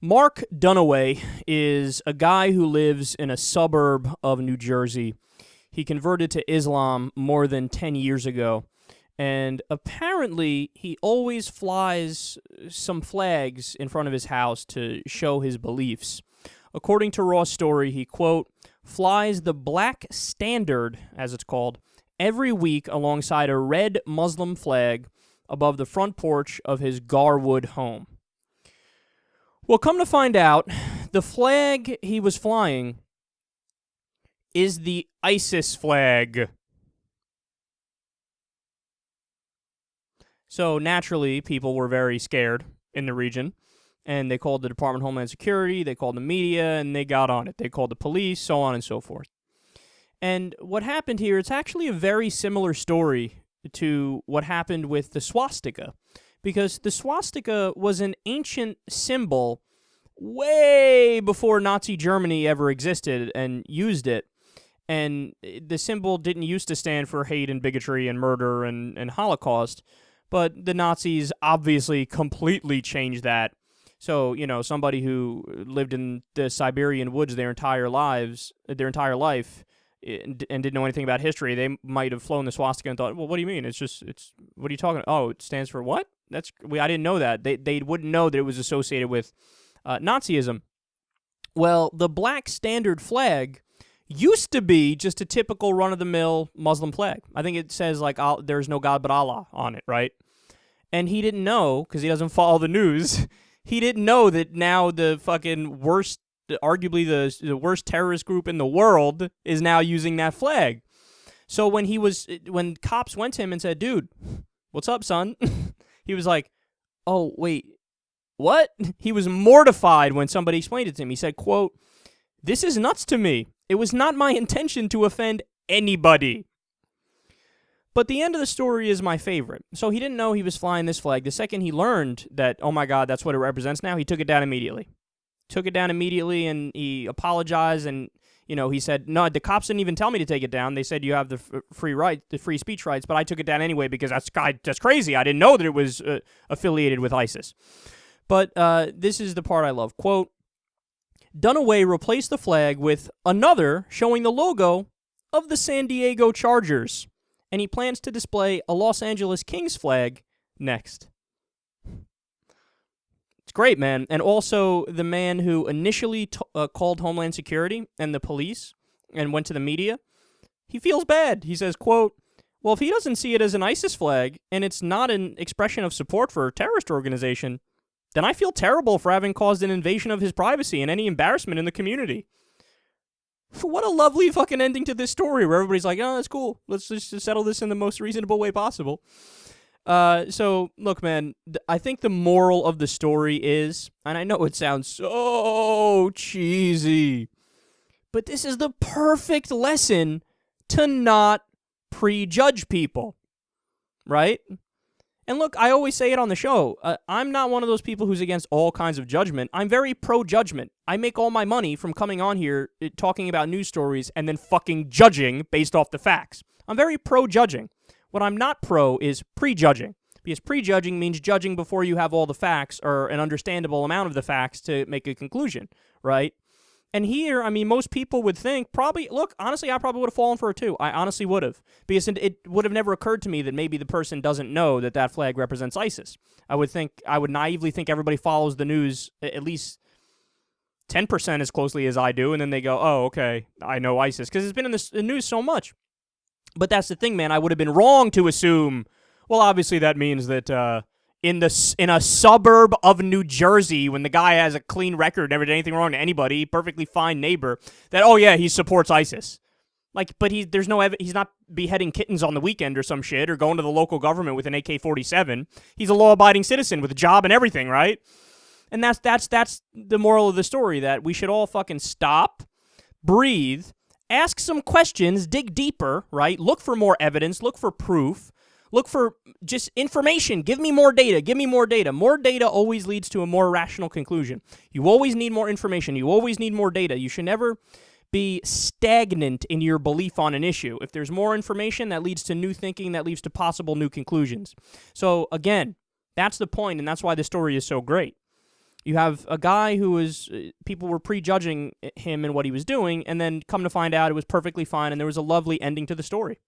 Mark Dunaway is a guy who lives in a suburb of New Jersey. He converted to Islam more than 10 years ago, and apparently he always flies some flags in front of his house to show his beliefs. According to Raw's story, he, quote, flies the black standard, as it's called, every week alongside a red Muslim flag above the front porch of his Garwood home. Well, come to find out, the flag he was flying is the ISIS flag. So naturally, people were very scared in the region, and they called the Department of Homeland Security, they called the media, and they got on it. They called the police, so on and so forth. And what happened here, it's actually a very similar story to what happened with the swastika, because the swastika was an ancient symbol way before Nazi Germany ever existed and used it. And the symbol didn't used to stand for hate and bigotry and murder and Holocaust, but the Nazis obviously completely changed that. So, you know, somebody who lived in the Siberian woods their entire life, and didn't know anything about history, they might have flown the swastika and thought, well, what do you mean? What are you talking about? Oh, it stands for what? I didn't know that. They wouldn't know that it was associated with Nazism. Well, the black standard flag used to be just a typical run-of-the-mill Muslim flag. I think it says, like, there's no God but Allah on it, right? And he didn't know, because he doesn't follow the news, he didn't know that now the fucking worst, arguably the worst terrorist group in the world is now using that flag. So when cops went to him and said, dude, what's up, son? He was like, oh, wait, what? He was mortified when somebody explained it to him. He said, quote, this is nuts to me. It was not my intention to offend anybody. But the end of the story is my favorite. So he didn't know he was flying this flag. The second he learned that, oh my God, that's what it represents now, he took it down immediately. And he apologized, and, you know, he said, no, the cops didn't even tell me to take it down. They said you have the free speech rights, but I took it down anyway because that's crazy. I didn't know that it was affiliated with ISIS. But this is the part I love. Quote, Dunaway replaced the flag with another showing the logo of the San Diego Chargers, and he plans to display a Los Angeles Kings flag next. It's great, man. And also, the man who initially called Homeland Security and the police and went to the media, he feels bad. He says, quote, well, if he doesn't see it as an ISIS flag and it's not an expression of support for a terrorist organization, then I feel terrible for having caused an invasion of his privacy and any embarrassment in the community. What a lovely fucking ending to this story where everybody's like, oh, that's cool. Let's just settle this in the most reasonable way possible. So, look, man, I think the moral of the story is, and I know it sounds so cheesy, but this is the perfect lesson to not prejudge people, right? And look, I always say it on the show. I'm not one of those people who's against all kinds of judgment. I'm very pro-judgment. I make all my money from coming on here, talking about news stories, and then fucking judging based off the facts. I'm very pro-judging. What I'm not pro is prejudging, because prejudging means judging before you have all the facts or an understandable amount of the facts to make a conclusion, right? And here, I mean, most people would think probably, look, honestly, I probably would have fallen for it too. I honestly would have, because it would have never occurred to me that maybe the person doesn't know that that flag represents ISIS. I would naively think everybody follows the news at least 10% as closely as I do, and then they go, oh, okay, I know ISIS, because it's been in the news so much. But that's the thing, man. I would have been wrong to assume, well, obviously that means that in a suburb of New Jersey, when the guy has a clean record, never did anything wrong to anybody, perfectly fine neighbor, that, oh yeah, he supports ISIS. Like, but he's not beheading kittens on the weekend or some shit, or going to the local government with an AK-47. He's a law-abiding citizen with a job and everything, right? And that's the moral of the story, that we should all fucking stop, breathe, ask some questions, dig deeper, right? Look for more evidence, look for proof, look for just information. Give me more data, give me more data. More data always leads to a more rational conclusion. You always need more information. You always need more data. You should never be stagnant in your belief on an issue. If there's more information, that leads to new thinking, that leads to possible new conclusions. So again, that's the point, and that's why the story is so great. You have a guy who was, people were prejudging him and what he was doing, and then come to find out it was perfectly fine, and there was a lovely ending to the story.